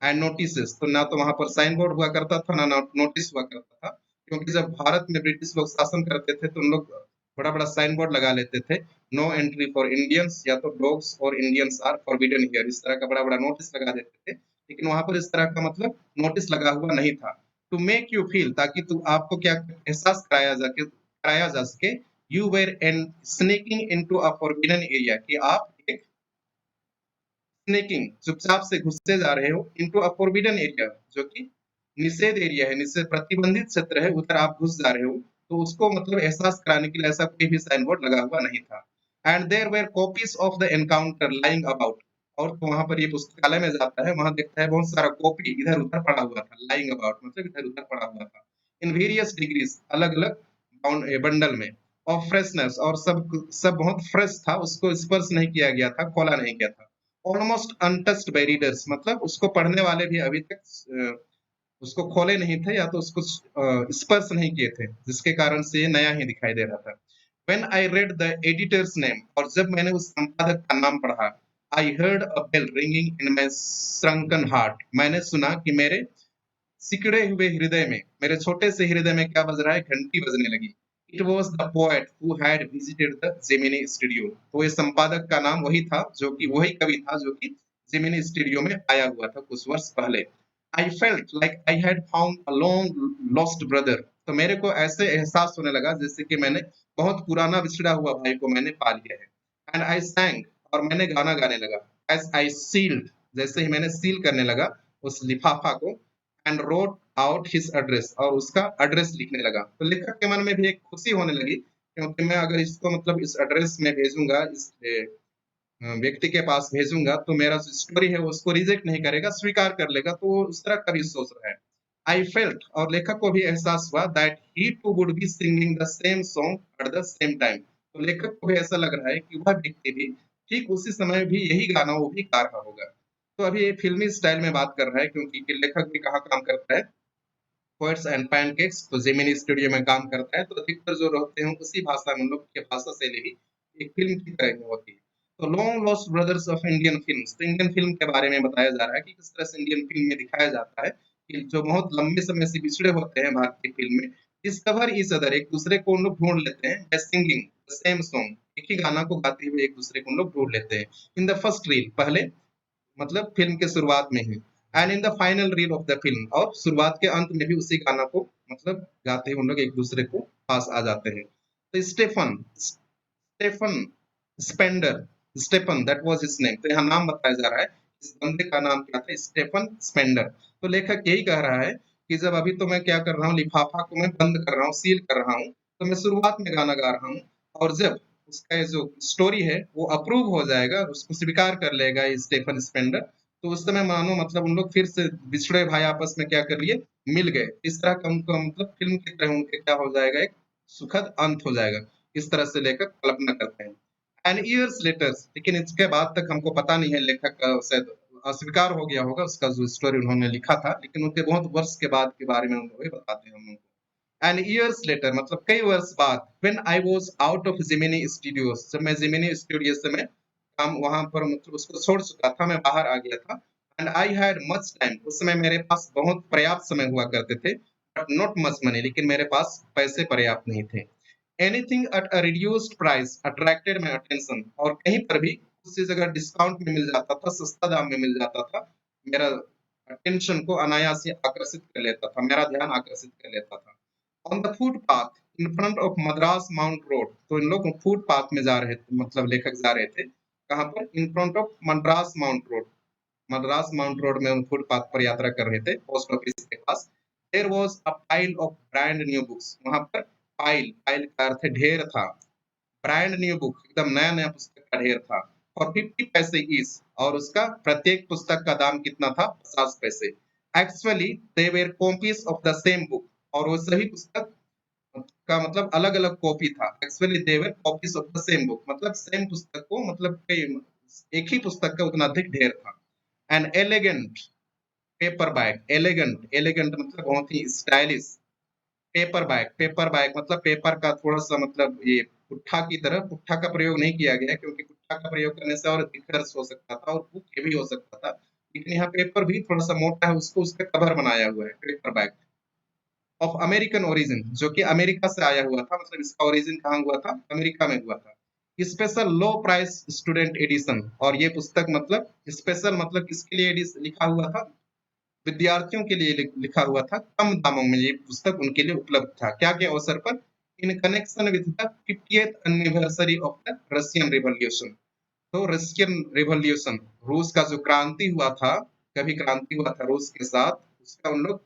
एंड नोटिसेस, तो ना तो वहां पर साइन बोर्ड हुआ करता था ना नोटिस हुआ करता था, क्योंकि जब भारत में ब्रिटिश लोग शासन करते थे तो उन लोग बड़ा बड़ा साइन बोर्ड लगा लेते थे, नो एंट्री फॉर इंडियंस, या तो डॉग्स और इंडियंस आर फॉरबिडन हियर, इस तरह का बड़ा बड़ा नोटिस लगा देते थे, लेकिन वहां पर इस तरह का मतलब नोटिस लगा हुआ नहीं था। टू मेक यू फील, ताकि तू आपको क्या एहसास कराया जा सके, you were an sneaking into a forbidden area, कि आप एक स्नेकिंग चुपचाप से घुसते जा रहे हो इनटू अ फोरबिडन एरिया, जो कि निषेध एरिया है, निषेध प्रतिबंधित क्षेत्र है, उधर आप घुस जा रहे हो, तो उसको मतलब एहसास कराने के लिए ऐसा कोई भी साइन बोर्ड लगा हुआ नहीं था। And there were copies of the Encounter lying about, और तो वहां पर ये पुस्तकालय में जाता है, वहां देखता है बहुत सारा कॉपी इधर उधर पड़ा हुआ था, लाइंग अबाउट मतलब इधर उधर पड़ा हुआ था, इन वेरियस डिग्रीज, अलग अलग बंडल में, ऑफ फ्रेशनेस, और सब सब बहुत फ्रेश था, उसको स्पर्श नहीं किया गया था, खोला नहीं गया था, ऑलमोस्ट अनटच्ड बाय रीडर्स, मतलब उसको पढ़ने वाले भी अभी तक उसको खोले नहीं थे या तो उसको स्पर्श नहीं किए थे, जिसके कारण से ये नया ही दिखाई दे रहा था। When I read the editor's name, और जब मैंने उस संपादक का नाम पढ़ा, I heard a bell ringing in my shrunken heart. मैंने सुना कि मेरे सिकुड़े हुए हृदय में, मेरे छोटे से हृदय में क्या बज रहा है, घंटी बजने लगी। It was the poet who had visited the Gemini studio. तो ये संपादक का नाम वही था, जो कि वही कवि था जो कि जेमिनी स्टूडियो में आया हुआ था कुछ वर्ष पहले। I felt like I had found a long lost brother. तो मेरे को ऐसे एहसास होने लगा जैसे कि मैंने बहुत पुराना बिछड़ा हुआ भाई को मैंने पा लिया है। एंड आई सैंग, और मैंने गाना गाने लगा। एज आई सील्ड, जैसे ही मैंने सील करने लगा उस लिफाफा को, and wrote out his address, और उसका एड्रेस लिखने लगा। तो लेखक के मन में भी एक खुशी होने लगी, क्योंकि मैं अगर इसको मतलब इस एड्रेस में भेजूंगा, इस व्यक्ति के पास भेजूंगा, तो मेरा जो स्टोरी है वो उसको रिजेक्ट नहीं करेगा, स्वीकार कर लेगा। तो वो उस तरह का भी सोच रहा है। आई फेल्ट, और लेखक को भी एहसास हुआ that he too would be singing the same song at the same time. तो लेखक को भी ऐसा लग रहा है कि वह व्यक्ति भी ठीक उसी समय भी यही गाना वो भी गा रहा होगा। तो अभी ये फिल्मी स्टाइल में बात कर रहा है, क्योंकि लेखक भी कहाँ काम करता है, पोएट्स एंड पैनकेक्स, तो जेमिनी स्टूडियो में काम करता है। तो अधिकतर जो रहते हैं उसी भाषा में, उन लोग की भाषा शैली भी एक फिल्म की तरह की होती है। तो long lost brothers of Indian films, तो इंडियन फिल्म के बारे में बताया जा रहा है कि किस तरह से इंडियन फिल्म में दिखाया जाता है कि जो बहुत लंबे समय से बिछड़े होते हैं भारतीय फिल्म में, डिस्कवर ईच अदर, एक दूसरे को उन लोग ढूंढ लेते हैं by singing the same song, एक ही गाना को गाते हुए एक दूसरे को उन लोग ढूंढ लेते हैं। इन द फर्स्ट रील, पहले मतलब फिल्म के शुरुआत में ही, and in the final reel of the film, और शुरुआत के अंत में भी उसी गाना को मतलब गाते हुए हम लोग एक दूसरे को पास आ जाते हैं। तो Stephen Stephen Spender, Stephen that was his name. तो यहाँ नाम बताया जा रहा है, इस बंदे का नाम क्या था, स्टेफन स्पेंडर। तो लेखक यही कह रहा है कि जब अभी तो मैं क्या कर रहा हूँ, लिफाफा को मैं बंद कर रहा हूँ, सील कर रहा हूँ, तो मैं शुरुआत में गाना गा रहा हूँ, और जब उसका ये जो स्टोरी है वो अप्रूव हो जाएगा, उसको स्वीकार कर लेगा ये स्टेफन स्पेंडर, तो उस समय मानो मतलब उन लोग फिर से बिछड़े भाई आपस में क्या कर लिए, मिल गए। इस तरह का उनको मतलब फिल्म की तरह उनके क्या हो जाएगा, एक सुखद अंत हो जाएगा। इस तरह से लेखक कल्पना करते हैं। एंड ईयर्स लेटर, लेकिन इसके बाद तक हमको पता नहीं है, लेखक का शायद अस्वीकार हो गया होगा उसका जो स्टोरी उन्होंने लिखा था, लेकिन उनके बहुत वर्ष के बाद के बारे में उन्होंने बताते हैं हम लोग को। एंड ईयर्स लेटर मतलब कई वर्ष बाद, when I was out of Gemini studios, जब मैं जेमिनी स्टूडियो से मैं काम वहां पर मतलब उसको छोड़ चुका था, मैं बाहर आ गया था। And I had much time, उस समय मेरे पास बहुत पर्याप्त समय हुआ करते थे, बट नॉट मच मनी, लेकिन मेरे पास पैसे पर्याप्त नहीं थे। Anything at a reduced price attracted my attention, और कहीं पर भी कुछ चीज अगर डिस्काउंट में मिल जाता था, सस्ता दाम में मिल जाता था, मेरा अटेंशन को अनायास ही आकर्षित कर लेता था, मेरा ध्यान आकर्षित कर लेता था। On the footpath in front of Madras mount road, तो इन लोग फुटपाथ में जा रहे थे, मतलब लेखक जा रहे थे कहाँ पर, in front of Madras mount road, Madras mount road में उन फुटपाथ पर यात्रा कर रहे थे पोस्ट ऑफिस के पास। There was a pile of brand new books, वहां पर पाइल, पाइल का अर्थ है ढेर था, ब्रांड न्यू बुक एकदम नया नया पुस्तक का ढेर था, और 50 पैसे ईच, और उसका प्रत्येक पुस्तक का दाम कितना था, 50 पैसे। Actually they were copies of the same book, और वो सही पुस्तक का मतलब अलग अलग कॉपी था। Actually they were copies of the same book, मतलब सेम पुस्तक को मतलब कई, एक ही पुस्तक का उतना अधिक ढेर था। An elegant paper bag, elegant, elegant मतलब बहुत ही stylish. Paper bag, paper bag मतलब पेपर का थोड़ा सा मतलब ये पुट्ठा की तरह, पुट्ठा का प्रयोग नहीं किया गया क्योंकि पुट्ठा का प्रयोग करने से और दिक्कत हो सकता था और बुक हेवी हो सकता था, लेकिन यहाँ पेपर भी थोड़ा सा मोटा है, उसको उसका कवर बनाया हुआ है, paper bag of American origin, जो कि अमेरिका से आया हुआ था, मतलब इसका ओरिजिन कहाँ हुआ था, अमेरिका में हुआ था। Special low price student edition, और ये पुस्तक मतलब स्पेशल मतलब किसके लिए लिखा हुआ था, विद्यार्थियों के लिए लिखा हुआ था, कम दामों में ये पुस्तक उनके लिए उपलब्ध था। क्या के अवसर पर, in connection with the 50th anniversary of the Russian revolution. तो रशियन रिवॉल्यूशन, रूस का जो क्रांति हुआ था, कभी क्रांति हुआ था रूस के साथ, उसका उन लोग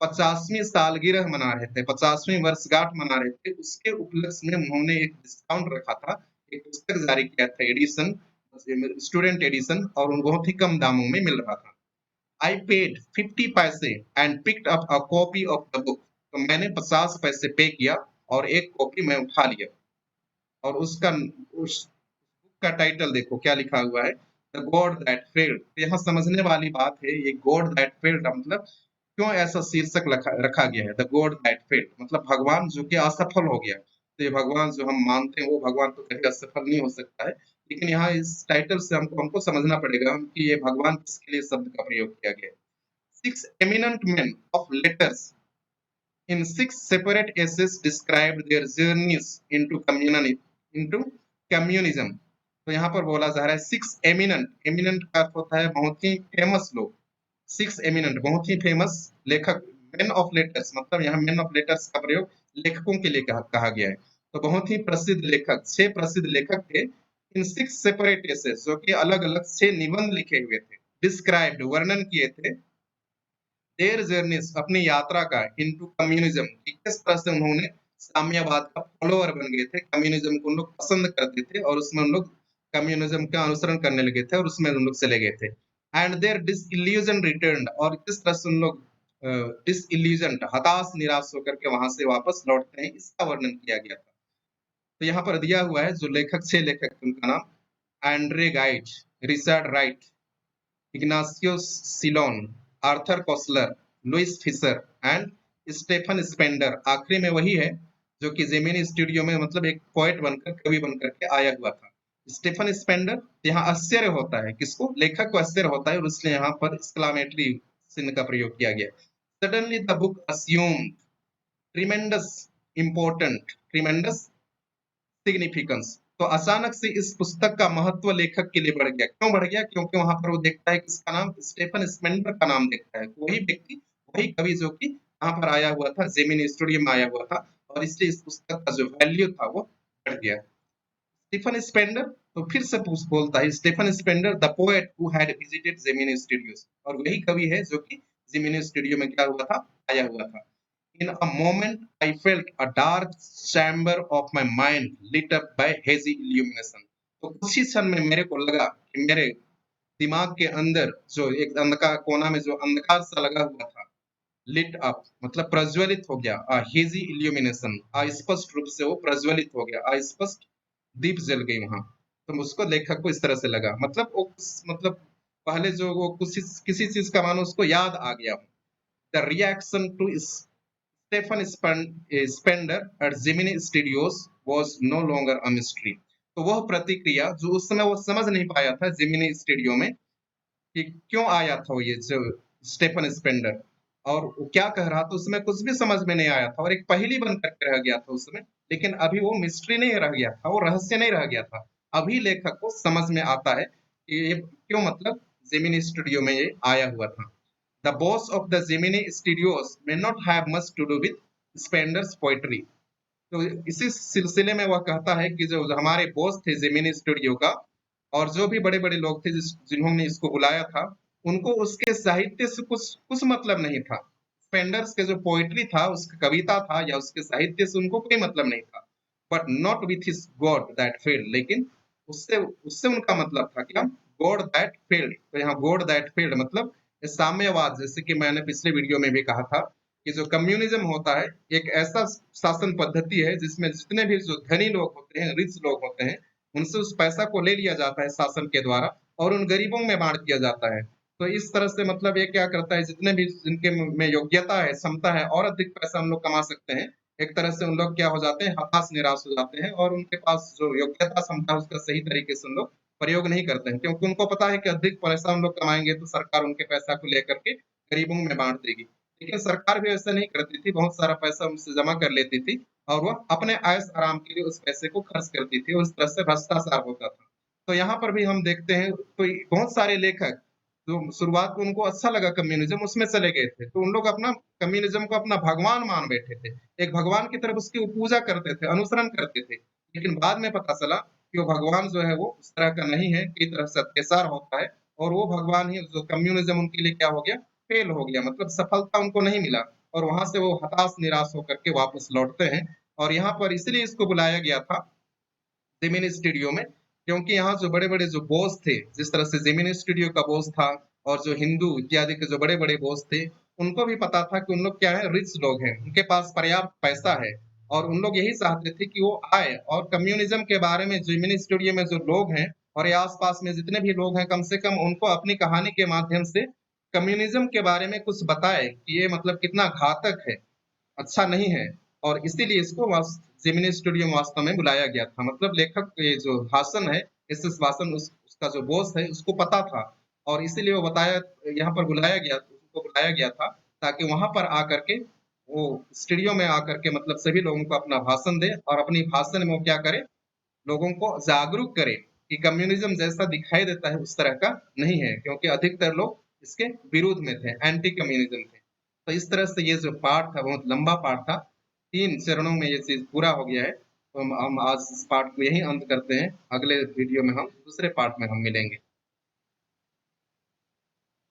50वीं सालगिरह मना रहे थे, 50वीं वर्षगांठ मना रहे थे, उसके उपलक्ष्य में उन्होंने एक डिस्काउंट रखा था, एक पुस्तक जारी किया था, एडिशन, स्टूडेंट एडिशन, और उन बहुत ही कम दामों में मिल रहा था। आई पेड 50 पैसे and picked up a copy of the book, तो मैंने 50 पैसे पे किया और एक कॉपी मैं उठा लिया, और उसका उस बुक का टाइटल देखो क्या लिखा हुआ है, द गॉड दैट फेल्ड। यहाँ समझने वाली बात है, ये गॉड दैट फेल्ड मतलब क्यों ऐसा शीर्षक रखा गया है, द गॉड दैट फेल्ड मतलब भगवान जो कि असफल हो गया। तो ये भगवान जो हम मानते हैं वो भगवान तो कभी असफल नहीं हो सकता है। लेकिन यहाँ इस टाइटल से हमको हमको समझना पड़ेगा कि ये भगवान किसके लिए शब्द का प्रयोग किया गया है। 6 eminent men of letters in 6 separate essays described their journeys into communism। तो यहाँ पर बोला जा रहा है 6 eminent का अर्थ होता है बहुत ही फेमस लोग। 6 eminent बहुत ही फेमस लेखक, मेन ऑफ लेटर्स मतलब यहाँ मेन ऑफ लेटर्स का प्रयोग लेखकों के लिए कहा गया है। तो बहुत ही प्रसिद्ध लेखक, 6 प्रसिद्ध लेखक थे इन 6 सेपरेट एसेस, जो कि अलग अलग 6 निबंध लिखे हुए थे, डिस्क्राइब्ड वर्णन किए थे देयर जर्नीज अपनी यात्रा का इनटू कम्युनिज्म, कि किस तरह से उन्होंने साम्यवाद का फॉलोअर बन गए थे, कम्युनिज्म को उन लोग पसंद करते थे और उसमें उन लोग कम्युनिज्म का अनुसरण करने लगे थे और उसमें उन लोग चले गए थे। एंड देयर डिसइल्यूजन रिटर्न्ड, और किस तरह से उन लोग डिसइल्यूजन हताश निराश होकर के वहां से वापस लौटते हैं, इसका वर्णन किया गया था। तो यहाँ पर दिया हुआ है जो लेखक, 6 लेखक थे, उनका नाम Andre Gide, Richard Wright, Ignazio Silone, Arthur Koestler, Louis Fischer and Stephen Spender. आखिरी में वही है जो कि जेमिनी स्टूडियो में मतलब एक पोएट बनकर, कवि बनकर के आया हुआ था, स्टेफन स्पेंडर। यहाँ आश्चर्य होता है, किसको? लेखक को आश्चर्य होता है, और इसलिए यहाँ पर एक्सक्लामेटरी चिन्ह का प्रयोग किया गया। Suddenly the book assumed tremendous important, tremendous significance. तो अचानक से इस पुस्तक का महत्व लेखक के लिए बढ़ गया। क्यों बढ़ गया? क्योंकि वहां पर वो देखता है कि इसका नाम स्टेफन स्पेंडर का नाम देखता है, वही व्यक्ति, वही कवि जो कि यहाँ पर आया हुआ था, जेमिनी स्टूडियो में आया हुआ था, और इसलिए इस पुस्तक का जो वैल्यू था वो बढ़ गया। स्टीफन स्पेंडर, तो फिर से बोलता है Stephen Spender the poet who had visited Gemini Studios, और वही कवि है जो कि जेमिनी स्टूडियो में क्या हुआ था, आया हुआ था। In a moment, I felt a dark chamber of my mind lit up by hazy illumination। तो कुछ ही क्षण में मेरे को लगा कि मेरे दिमाग के अंदर जो एक अंधकार कोना में जो अंधकार सा लगा हुआ था, लिट अप मतलब प्रज्वलित हो गया, हेजी इल्यूमिनेशन, अस्पष्ट रूप से वो प्रज्वलित हो गया, अस्पष्ट दीप जल गई वहां। तो उसको लेखक को इस तरह से लगा, मतलब वो मतलब पहले जो वो किसी चीज का मानो उसको याद आ गया। The reaction to Stephen Spender at Gemini Studios was no longer a mystery। तो वह प्रतिक्रिया जो उस समय वो समझ नहीं पाया था जेमिनी स्टूडियो में कि क्यों आया था वो, ये जो स्टेफन स्पेंडर, और वो क्या कह रहा था उसमें कुछ भी समझ में नहीं आया था, और एक पहेली बन करके रह गया था उसमें। लेकिन अभी वो मिस्ट्री नहीं रह गया था, वो रहस्य नहीं रह गया था। अभी लेखक को समझ में आता है कि ये क्यों मतलब जेमिनी स्टूडियो में ये आया हुआ था। The boss of the Gemini Studios may not have much to do with Spender's poetry। तो इसी सिलसिले में वह कहता है कि जो हमारे बॉस थे जेमिनी स्टूडियो का, और जो भी बड़े बड़े लोग थे जिन्होंने इसको बुलाया था, उनको उसके साहित्य से कुछ कुछ मतलब नहीं था। स्पेंडर्स के जो पोइट्री था, उसका कविता था या उसके साहित्य से उनको कोई मतलब नहीं था। But not with his God that failed, लेकिन उससे उससे उनका मतलब था क्या? God that failed. तो यहाँ गॉड दैट फेल्ड मतलब साम्यवाद, जैसे कि मैंने पिछले वीडियो में भी कहा था कि जो कम्युनिज्म होता है एक ऐसा शासन पद्धति है जिसमें जितने भी जो धनी लोग होते हैं, रिच लोग होते हैं, उनसे उस पैसा को ले लिया जाता है शासन के द्वारा, और उन गरीबों में बांट दिया जाता है। तो इस तरह से मतलब ये क्या करता है, जितने भी जिनके में योग्यता है, क्षमता है, और अधिक पैसा हम लोग कमा सकते हैं, एक तरह से उन लोग क्या हो जाते हैं, हताश निराश हो जाते हैं, और उनके पास जो योग्यता क्षमता है उसका सही तरीके से उन लोग प्रयोग नहीं करते हैं, क्योंकि उनको पता है कि अधिक पैसा हम लोग कमाएंगे तो सरकार उनके पैसा को लेकर के गरीबों में बांट देगी। लेकिन सरकार भी ऐसा नहीं करती थी, बहुत सारा पैसा उनसे जमा कर लेती थी, और वह अपने ऐश आराम के लिए उस पैसे को खर्च करती थी, और उस तरह से भ्रष्टाचार होता था। तो यहाँ पर भी हम देखते हैं तो बहुत सारे लेखक जो शुरुआत में उनको अच्छा लगा कम्युनिज्म, उसमें चले गए थे, तो उन लोग अपना कम्युनिज्म को अपना भगवान मान बैठे थे, एक भगवान की तरफ उसकी पूजा करते थे, अनुसरण करते थे। लेकिन बाद में पता चला कि वो भगवान जो है वो उस तरह का नहीं है, कई तरह से अत्याचार होता है, और वो भगवान ही जो कम्युनिज्म उनके लिए क्या हो गया, फेल हो गया, मतलब सफलता उनको नहीं मिला, और वहां से वो हताश निराश होकर के वापस लौटते हैं। और यहाँ पर इसलिए इसको बुलाया गया था जेमिनी स्टूडियो में, क्योंकि यहाँ जो बड़े बड़े जो बॉस थे, जिस तरह से जेमिनी स्टूडियो का बॉस था, और जो हिंदू इत्यादि के जो बड़े बड़े बॉस थे, उनको भी पता था कि उन लोग क्या है, रिच लोग हैं, उनके पास पर्याप्त पैसा है, और उन लोग यही चाहते थे कि वो आए और कम्युनिज्म के बारे में जेमिनी स्टूडियो में जो लोग हैं और ये आसपास में जितने भी लोग हैं, कम से कम उनको अपनी कहानी के माध्यम से कम्युनिज्म के बारे में कुछ बताए कि ये मतलब कितना घातक है, अच्छा नहीं है, और इसीलिए इसको जेमिनी स्टूडियो में वास्तव में बुलाया गया था। मतलब लेखक ये जो हासन है, एस.एस. वासन उसका जो बॉस है उसको पता था और इसीलिए वो बताया यहाँ पर बुलाया गया था ताकि वहाँ पर आकर के वो स्टूडियो में आकर के मतलब सभी लोगों को अपना भाषण दे और अपनी भाषण में वो क्या करे, लोगों को जागरूक करे कि कम्युनिज्म जैसा दिखाई देता है उस तरह का नहीं है, क्योंकि अधिकतर लोग इसके विरोध में थे, एंटी कम्युनिज्म थे। तो इस तरह से ये जो पाठ था बहुत लंबा पाठ था, 3 चरणों में ये चीज़ पूरा हो गया है। तो हम आज इस पाठ को यहीं अंत करते हैं, अगले वीडियो में हम दूसरे पार्ट में हम मिलेंगे।